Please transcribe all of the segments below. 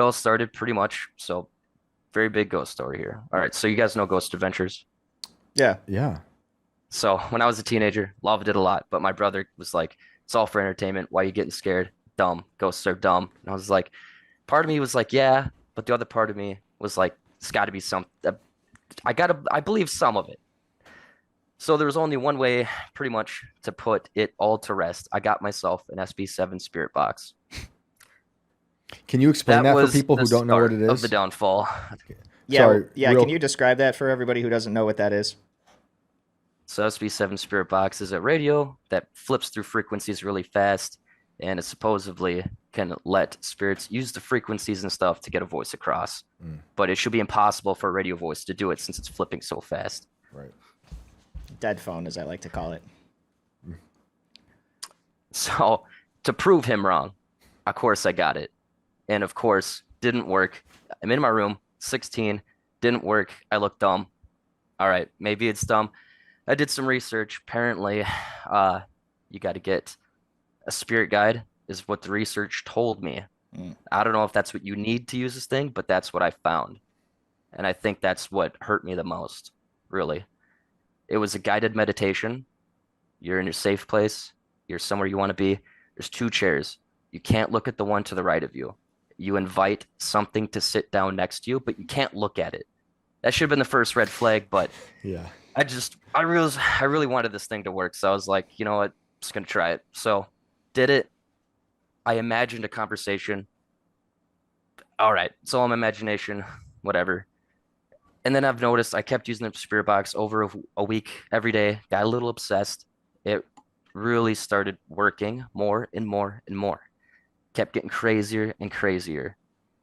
it all started pretty much. So very big ghost story here. All right, so you guys know Ghost Adventures. Yeah. Yeah. So when I was a teenager, loved it a lot, but my brother was like, "It's all for entertainment. Why are you getting scared? Dumb. Ghosts are dumb." And I was like, part of me was like, "Yeah," but the other part of me was like, "It's got to be some. I believe some of it." So there was only one way, pretty much, to put it all to rest. I got myself an SB7 spirit box. Can you explain That that for was people the who don't know what start it of the is? downfall. Yeah. Sorry, Yeah. Can real. you describe that for everybody who doesn't know what that is? So SB7 Spirit Box is a radio that flips through frequencies really fast, and it supposedly can let spirits use the frequencies and stuff to get a voice across. Mm, But it should be impossible for a radio voice to do it since it's flipping so fast. right. Dead phone, as I like to call it. So to prove him wrong, of course I got it. And of course, didn't work. I'm in my room, 16, didn't work. I look dumb. All right, maybe it's dumb. I did some research. Apparently, you got to get a spirit guide, is what the research told me. Mm. I don't know if that's what you need to use this thing, but that's what I found. And I think that's what hurt me the most, really. It was a guided meditation. You're in your safe place, you're somewhere you want to be. There's two chairs. You can't look at the one to the right of you. You invite something to sit down next to you, but you can't look at it. That should have been the first red flag, but Yeah. I really wanted this thing to work. So I was like, you know what? I'm just gonna try it. So did it. I imagined a conversation. All right, it's all my imagination, whatever. And then I've noticed I kept using the spirit box over a week every day, got a little obsessed. It really started working more and more and more. Kept getting crazier and crazier.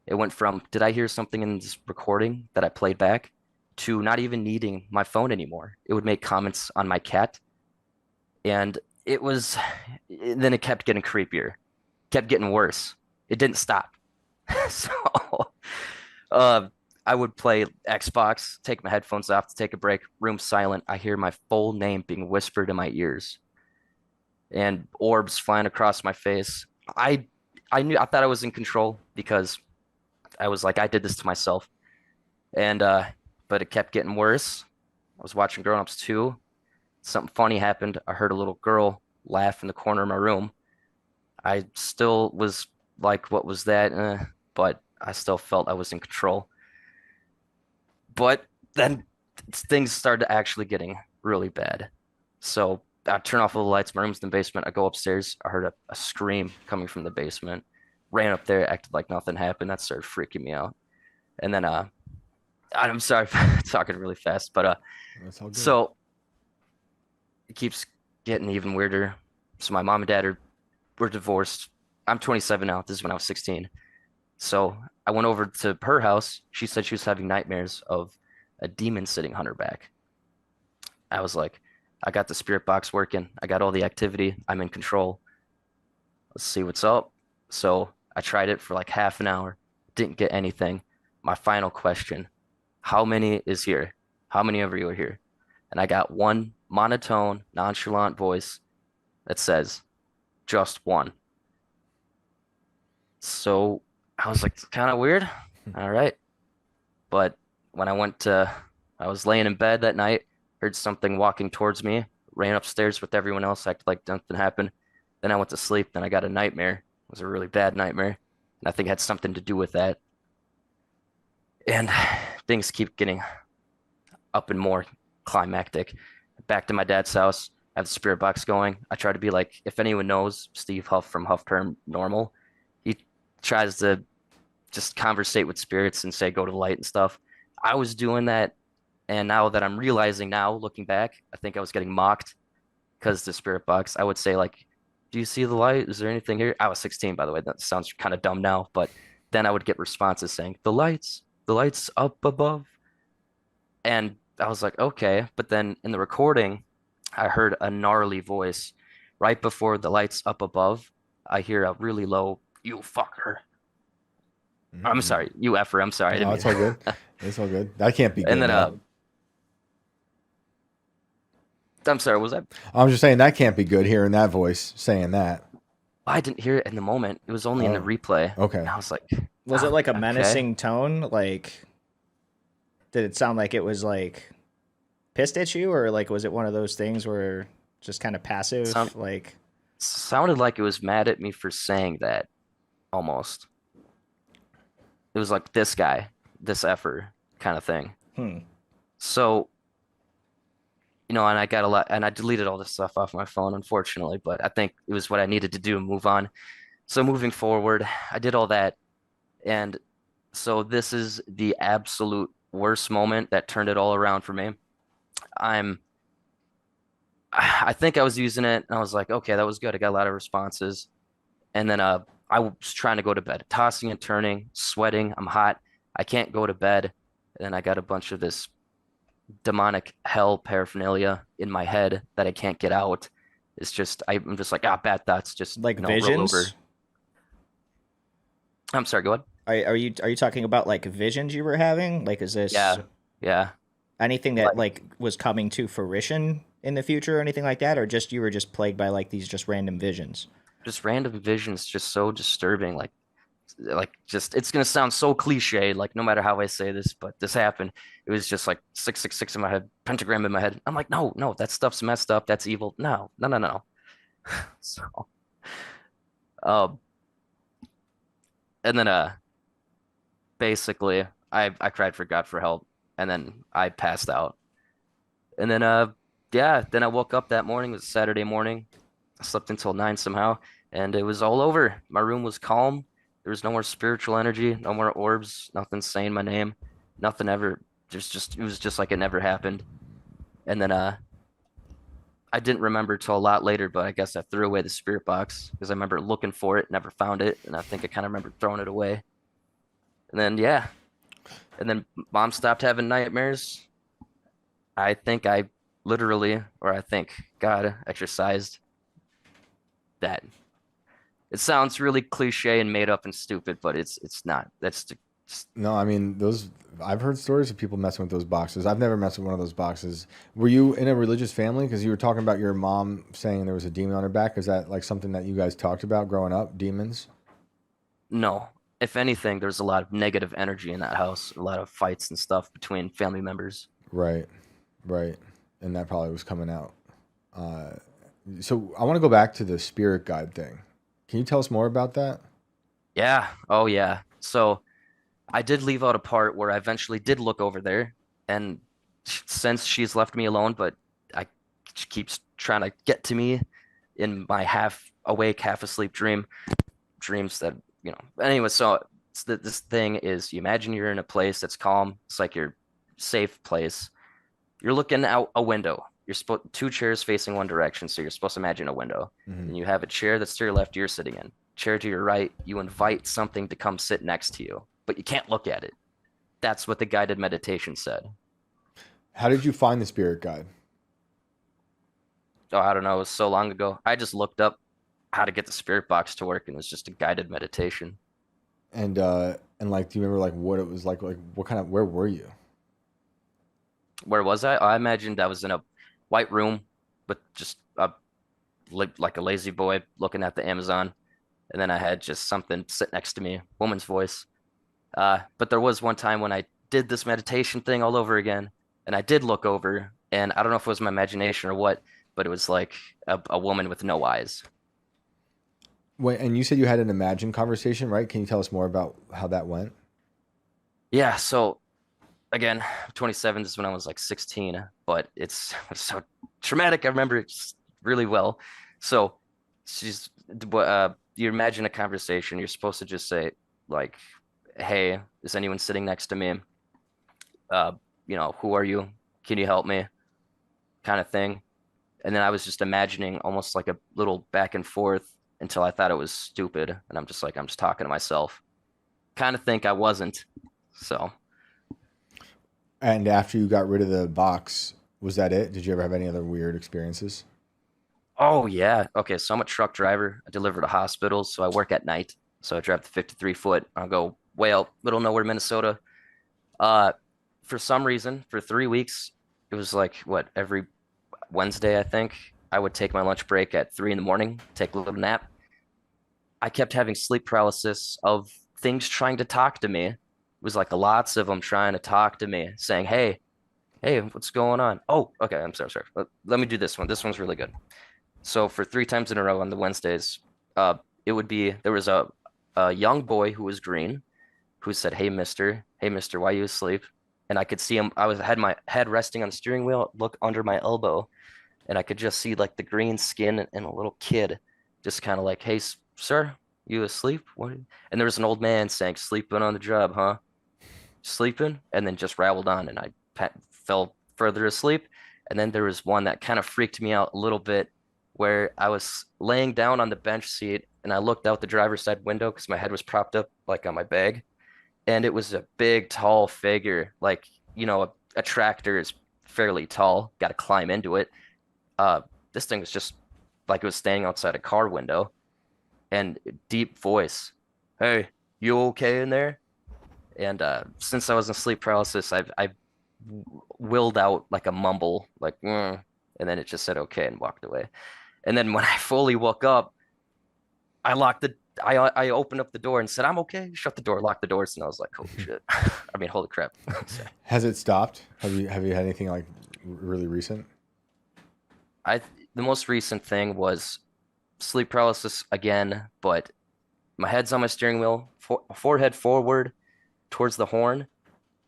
It went from, did I hear something in this recording that I played back, to not even needing my phone anymore. It would make comments on my cat. And it was, then it kept getting creepier, kept getting worse. It didn't stop. So uh, I would play Xbox, take my headphones off to take a break, room silent. I hear my full name being whispered in my ears and orbs flying across my face. I I thought I was in control because I was like, I did this to myself. And but it kept getting worse. I was watching Grown Ups 2. Something funny happened. I heard a little girl laugh in the corner of my room. I still was like, what was that? But I still felt I was in control. But then things started actually getting really bad. So I turn off all the lights. My room's in the basement. I go upstairs. I heard a scream coming from the basement. Ran up there, acted like nothing happened. That started freaking me out. And then I'm sorry for talking really fast, but That's all good. so it keeps getting even weirder. So my mom and dad are were divorced. I'm 27 now. This is when I was 16. So I went over to her house. She said she was having nightmares of a demon sitting on her back. I was like, I got the spirit box working. I got all the activity. I'm in control. Let's see what's up. So I tried it for like half an hour. Didn't get anything. My final question, how many is here? How many of you are here? And I got one monotone, nonchalant voice that says, just one. So I was like, kind of weird. All right. But when I was laying in bed that night, heard something walking towards me, ran upstairs with everyone else, acted like nothing happened. Then I went to sleep. Then I got a nightmare. It was a really bad nightmare. And I think it had something to do with that. And things keep getting up and more climactic. Back to my dad's house. I have the spirit box going. I try to be like, if anyone knows Steve Huff from Huff Paranormal, he tries to just conversate with spirits and say, go to the light and stuff. I was doing that. And now that I'm realizing now, looking back, I think I was getting mocked because the spirit box, I would say, like, do you see the light? Is there anything here? I was 16, by the way. That sounds kind of dumb now, but then I would get responses saying, the lights up above. And I was like, okay. But then in the recording, I heard a gnarly voice right before the lights up above. I hear a really low, you fucker. I'm Mm-mm. sorry, you effer. I'm sorry. I No, didn't it's all good. mean. It's all good. That can't be And good. then, I'm sorry, was that? I'm just saying that can't be good hearing that voice saying that. I didn't hear it in the moment. It was only in the Oh, replay. okay. I was like, Was it like a Okay. menacing tone? Like, did it sound like it was like pissed at you, or like was it one of those things where just kind of Sound passive? Like, sounded like it was mad at me for saying that almost. It was like this guy, this effer kind of thing. hmm, So, and I got a lot, and I deleted all this stuff off my phone, unfortunately, but I think it was what I needed to do to move on. So moving forward, I did all that. And so this is the absolute worst moment that turned it all around for me. I'm, I think I was using it and I was like, okay, that was good. I got a lot of responses. And then I was trying to go to bed, tossing and turning, sweating. I'm hot. I can't go to bed. And then I got a bunch of this demonic hell paraphernalia in my head that I can't get out. It's just I'm just like, bad thoughts, just like roll visions? over. I'm sorry, go ahead. Are you talking about like visions you were having? Like, is this Yeah, yeah. anything that Like like was coming to fruition in the future or anything like that, or just you were just plagued by like these just random visions? just random visions, just so disturbing. Like just it's gonna sound so cliche, like no matter how I say this, but this happened. It was just like 666 in my head, pentagram in my head. I'm like, no, no, that stuff's messed up. That's evil. No, no, no, no. So, um, and then basically, I cried for God for help, and then I passed out, and then yeah, then I woke up that morning. It was Saturday morning. I slept until 9 somehow, and it was all over. My room was calm. There was no more spiritual energy, no more orbs, nothing saying my name, nothing ever. Just it was just like it never happened. And then I didn't remember till a lot later, but I guess I threw away the spirit box because I remember looking for it, never found it, and I think I kind of remember throwing it away. And then yeah, and then mom stopped having nightmares. I think I literally, or I think God exercised that. It sounds really cliche and made up and stupid, but it's not. No, I mean those. I've heard stories of people messing with those boxes. I've never messed with one of those boxes. Were you in a religious family? Because you were talking about your mom saying there was a demon on her back. Is that like something that you guys talked about growing up? Demons? No. If anything, there's a lot of negative energy in that house, a lot of fights and stuff between family members. Right, right. And that probably was coming out. Uh, so I want to go back to the spirit guide thing. Can you tell us more about that? Yeah. Oh yeah. So I did leave out a part where I eventually did look over there, and since she's left me alone, but I she keeps trying to get to me in my half awake, half asleep dreams that Anyway, so this thing is, you imagine you're in a place that's calm. It's like your safe place. You're looking out a window. You're supposed two chairs facing one direction, so you're supposed to imagine a window. Hmm. And you have a chair that's to your left, you're sitting in. Chair to your right, you invite something to come sit next to you, but you can't look at it. That's what the guided meditation said. How did you find the spirit guide? Oh, I don't know. It was so long ago. I just looked up how to get the spirit box to work, and it was just a guided meditation. And like, do you remember like what it was like? Like, what kind of where were you? Where was I? I imagined I was in a white room with just like a lazy boy looking at the Amazon, and then I had just something sit next to me, woman's voice. But there was one time when I did this meditation thing all over again, and I did look over, and I don't know if it was my imagination or what, but it was like a woman with no eyes. When, and you said you had an imagined conversation, right? Can you tell us more about how that went? Yeah, so again, 27 is when I was like 16, but it's so traumatic. I remember it really well. So she's, you imagine a conversation. You're supposed to just say, like, hey, is anyone sitting next to me? Uh, who are you? Can you help me? Kind of thing. And then I was just imagining almost like a little back and forth until I thought it was stupid. And I'm just like, I'm just talking to myself. Kind of think I wasn't. So. And after you got rid of the box, was that it? Did you ever have any other weird experiences? Oh yeah. Okay, so I'm a truck driver. I deliver to hospitals, so I work at night. So I drive the 53 foot. I'll go way out middle nowhere, Minnesota. Uh, for some reason, for 3 weeks, it was like what, every Wednesday, I think, I would take my lunch break at 3 in the morning, take a little nap. I kept having sleep paralysis of things trying to talk to me. It was like lots of them trying to talk to me, saying, hey, what's going on? Oh, okay, I'm sorry. Let me do this one. This one's really good. So for 3 times in a row on the Wednesdays, it would be there was a young boy who was green who said, hey, mister, why you asleep? And I could see him. Had my head resting on the steering wheel, look under my elbow, and I could just see like the green skin and a little kid just kind of like, hey, sir, you asleep? What? And there was an old man saying, sleeping on the job, huh? Sleeping? And then just rattled on, and I fell further asleep. And then there was one that kind of freaked me out a little bit where I was laying down on the bench seat and I looked out the driver's side window because my head was propped up like on my bag. And it was a big, tall figure. Like, a tractor is fairly tall, got to climb into it. This thing was just like it was standing outside a car window and deep voice. Hey, you okay in there? And since I was in sleep paralysis, I willed out like a mumble, like, and then it just said okay and walked away. And then when I fully woke up, I opened up the door and said, I'm okay. Shut the door, locked the doors, and I was like, holy shit. I mean, holy crap. Has it stopped? Have you had anything like really recent? The most recent thing was sleep paralysis again, but my head's on my steering wheel, forehead forward towards the horn,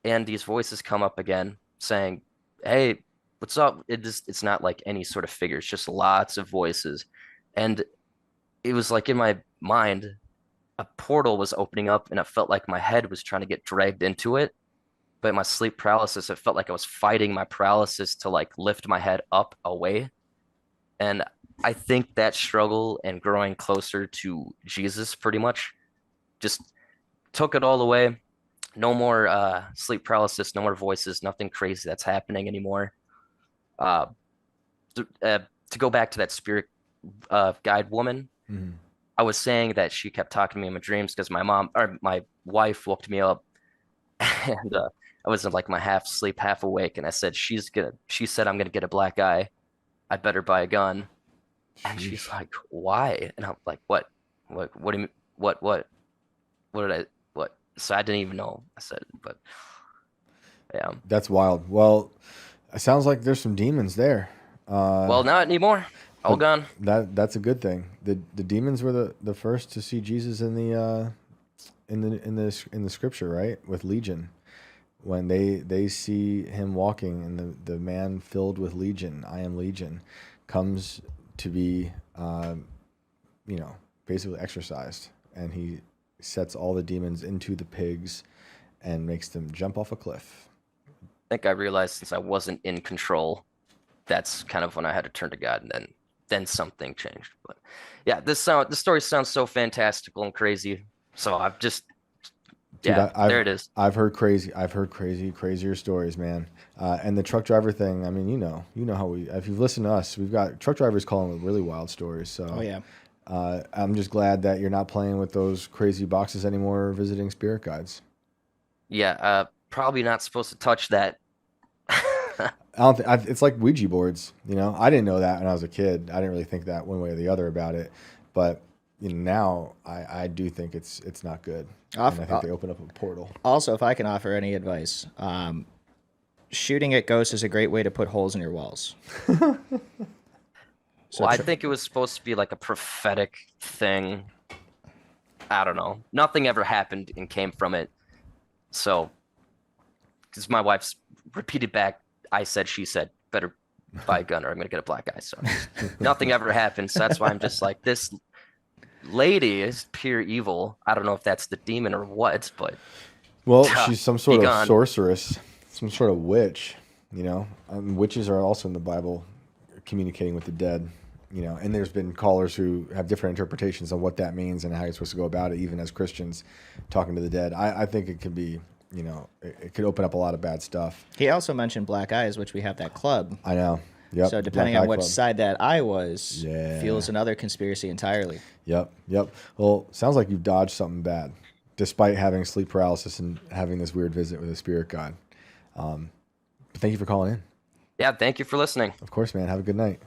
and these voices come up again saying, hey, what's up? It's not like any sort of figure, it's just lots of voices. And it was like in my mind, a portal was opening up, and it felt like my head was trying to get dragged into it. But my sleep paralysis, it felt like I was fighting my paralysis to like lift my head up away. And I think that struggle and growing closer to Jesus pretty much just took it all away. No more sleep paralysis, no more voices, nothing crazy that's happening anymore. Uh, to go back to that spirit guide woman, I was saying that she kept talking to me in my dreams because my wife woke me up, and I was in like my half sleep, half awake, and I said, she said, I'm gonna get a black eye. I better buy a gun. And she's like, why? And I'm like, what do you mean? What did I, what? So I didn't even know. I said, but yeah. That's wild. Well, it sounds like there's some demons there. Well, not anymore. All gone. That's a good thing. The demons were the first to see Jesus in the scripture, right? With Legion. When they see him walking, and the man filled with Legion, I am Legion, comes to be basically exorcised, and he sets all the demons into the pigs and makes them jump off a cliff. I think I realized since I wasn't in control, that's kind of when I had to turn to God, and then something changed. But yeah, this story sounds so fantastical and crazy. So I've just Dude, there it is. I've heard crazier stories, man. And the truck driver thing, I mean, you know how if you've listened to us, we've got truck drivers calling with really wild stories. So, oh yeah. I'm just glad that you're not playing with those crazy boxes anymore, or visiting spirit guides. Yeah, probably not supposed to touch that. I don't it's like Ouija boards, I didn't know that when I was a kid. I didn't really think that one way or the other about it, but now I do think it's not good. And I think they open up a portal. Also, if I can offer any advice, shooting at ghosts is a great way to put holes in your walls. So I think it was supposed to be like a prophetic thing. I don't know. Nothing ever happened and came from it. So, because my wife's repeated back, I said, she said, better buy a gun or I'm going to get a black eye. So nothing ever happened. So that's why I'm just like, this lady is pure evil. I don't know if that's the demon or what, but well, she's some sort of sorceress, some sort of witch. Witches are also in the Bible, communicating with the dead. And there's been callers who have different interpretations on what that means and how you're supposed to go about it, even as Christians talking to the dead. I think it could be, it could open up a lot of bad stuff. He also mentioned black eyes, which we have that club. I know. Yep. So depending on which club. side that eye was, fuels another conspiracy entirely. Yep. Well, sounds like you've dodged something bad, despite having sleep paralysis and having this weird visit with a spirit guide. But thank you for calling in. Yeah, thank you for listening. Of course, man. Have a good night.